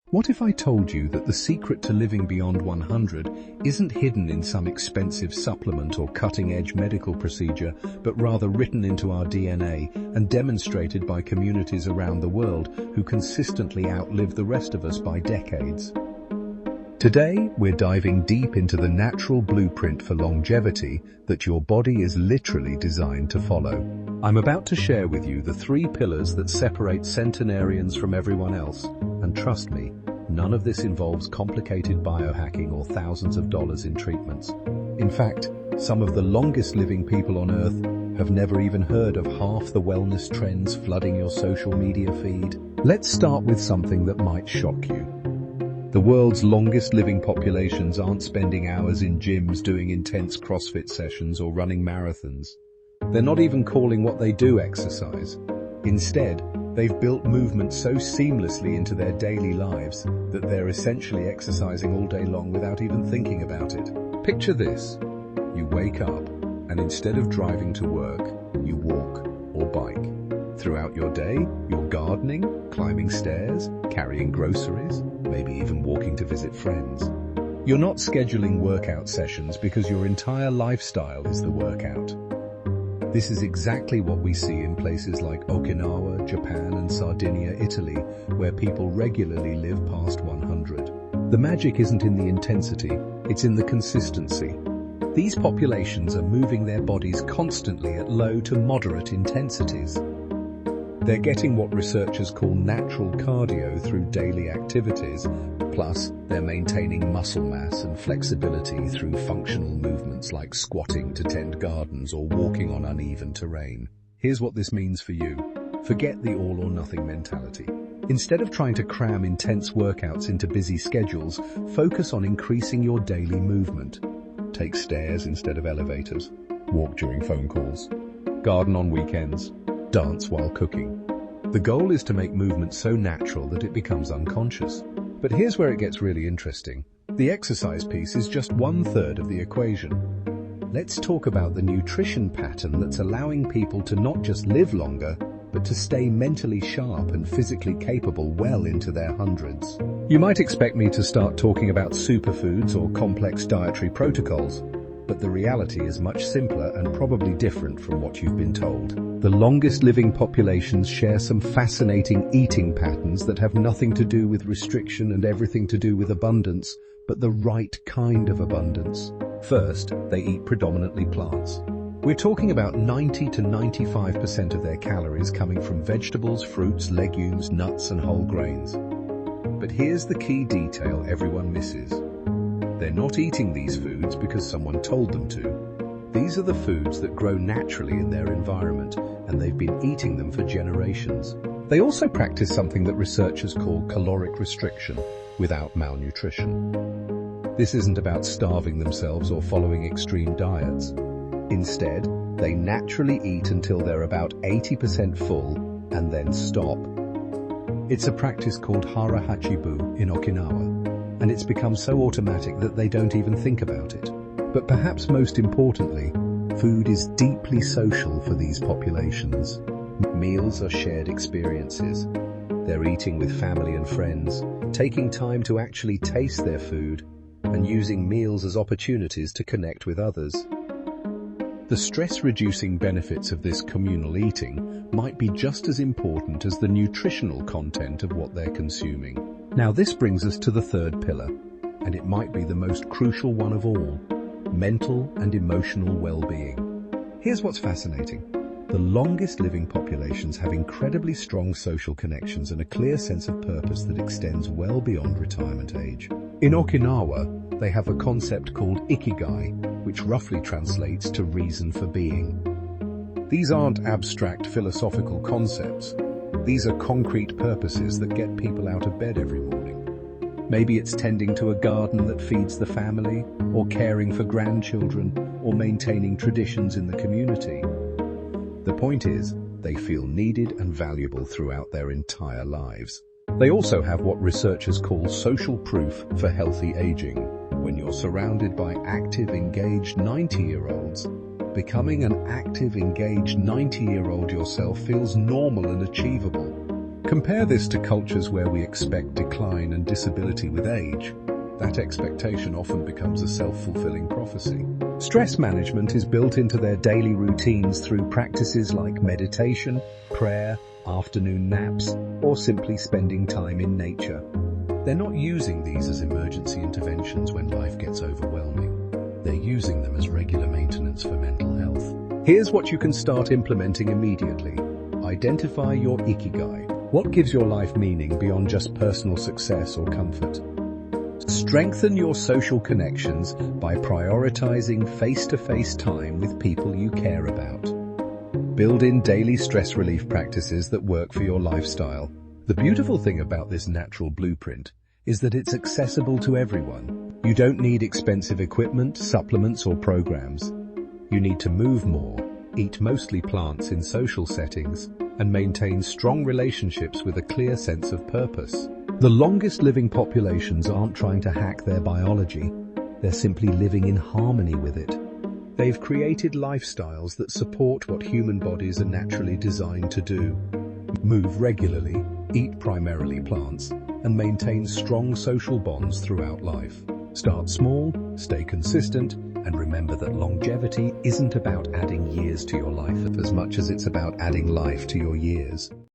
What if I told you that the secret to living beyond 100 isn't hidden in some expensive supplement or cutting-edge medical procedure, but rather written into our DNA and demonstrated by communities around the world who consistently outlive the rest of us by decades? Today, we're diving deep into the natural blueprint for longevity that your body is literally designed to follow. I'm about to share with you the 3 pillars that separate centenarians from everyone else. And trust me, none of this involves complicated biohacking or thousands of dollars in treatments. In fact, some of the longest living people on Earth have never even heard of half the wellness trends flooding your social media feed. Let's start with something that might shock you. The world's longest living populations aren't spending hours in gyms doing intense CrossFit sessions or running marathons. They're not even calling what they do exercise. Instead, they've built movement so seamlessly into their daily lives that they're essentially exercising all day long without even thinking about it. Picture this. You wake up, and instead of driving to work, you walk or bike. Throughout your day, you're gardening, climbing stairs, carrying groceries, maybe even walking to visit friends. You're not scheduling workout sessions because your entire lifestyle is the workout. This is exactly what we see in places like Okinawa, Japan, and Sardinia, Italy, where people regularly live past 100. The magic isn't in the intensity, it's in the consistency. These populations are moving their bodies constantly at low to moderate intensities. They're getting what researchers call natural cardio through daily activities, plus they're maintaining muscle mass and flexibility through functional movements like squatting to tend gardens or walking on uneven terrain. Here's what this means for you. Forget the all-or-nothing mentality. Instead of trying to cram intense workouts into busy schedules, focus on increasing your daily movement. Take stairs instead of elevators. Walk during phone calls. Garden on weekends. Dance while cooking. The goal is to make movement so natural that it becomes unconscious. But here's where it gets really interesting. The exercise piece is just 1/3 of the equation. Let's talk about the nutrition pattern that's allowing people to not just live longer, but to stay mentally sharp and physically capable well into their hundreds. You might expect me to start talking about superfoods or complex dietary protocols, but the reality is much simpler and probably different from what you've been told. The longest living populations share some fascinating eating patterns that have nothing to do with restriction and everything to do with abundance, but the right kind of abundance. First, they eat predominantly plants. We're talking about 90 to 95% of their calories coming from vegetables, fruits, legumes, nuts, and whole grains. But here's the key detail everyone misses. They're not eating these foods because someone told them to. These are the foods that grow naturally in their environment, and they've been eating them for generations. They also practice something that researchers call caloric restriction without malnutrition. This isn't about starving themselves or following extreme diets. Instead, they naturally eat until they're about 80% full and then stop. It's a practice called hara hachibu in Okinawa, and it's become so automatic that they don't even think about it. But perhaps most importantly, food is deeply social for these populations. Meals are shared experiences. They're eating with family and friends, taking time to actually taste their food, and using meals as opportunities to connect with others. The stress-reducing benefits of this communal eating might be just as important as the nutritional content of what they're consuming. Now this brings us to the 3rd pillar, and it might be the most crucial one of all: mental and emotional well-being. Here's what's fascinating. The longest living populations have incredibly strong social connections and a clear sense of purpose that extends well beyond retirement age. In Okinawa, they have a concept called ikigai, which roughly translates to reason for being. These aren't abstract philosophical concepts. These are concrete purposes that get people out of bed every morning. Maybe it's tending to a garden that feeds the family, or caring for grandchildren, or maintaining traditions in the community. The point is, they feel needed and valuable throughout their entire lives. They also have what researchers call social proof for healthy aging. When you're surrounded by active, engaged 90-year-olds, becoming an active, engaged 90-year-old yourself feels normal and achievable. Compare this to cultures where we expect decline and disability with age. That expectation often becomes a self-fulfilling prophecy. Stress management is built into their daily routines through practices like meditation, prayer, afternoon naps, or simply spending time in nature. They're not using these as emergency interventions when life gets overwhelming. They're using them as regular maintenance for mental health. Here's what you can start implementing immediately. Identify your ikigai. What gives your life meaning beyond just personal success or comfort? Strengthen your social connections by prioritizing face-to-face time with people you care about. Build in daily stress relief practices that work for your lifestyle. The beautiful thing about this natural blueprint is that it's accessible to everyone. You don't need expensive equipment, supplements, or programs. You need to move more, eat mostly plants in social settings, and maintain strong relationships with a clear sense of purpose. The longest living populations aren't trying to hack their biology. They're simply living in harmony with it. They've created lifestyles that support what human bodies are naturally designed to do. Move regularly, eat primarily plants, and maintain strong social bonds throughout life. Start small, stay consistent, and remember that longevity isn't about adding years to your life as much as it's about adding life to your years.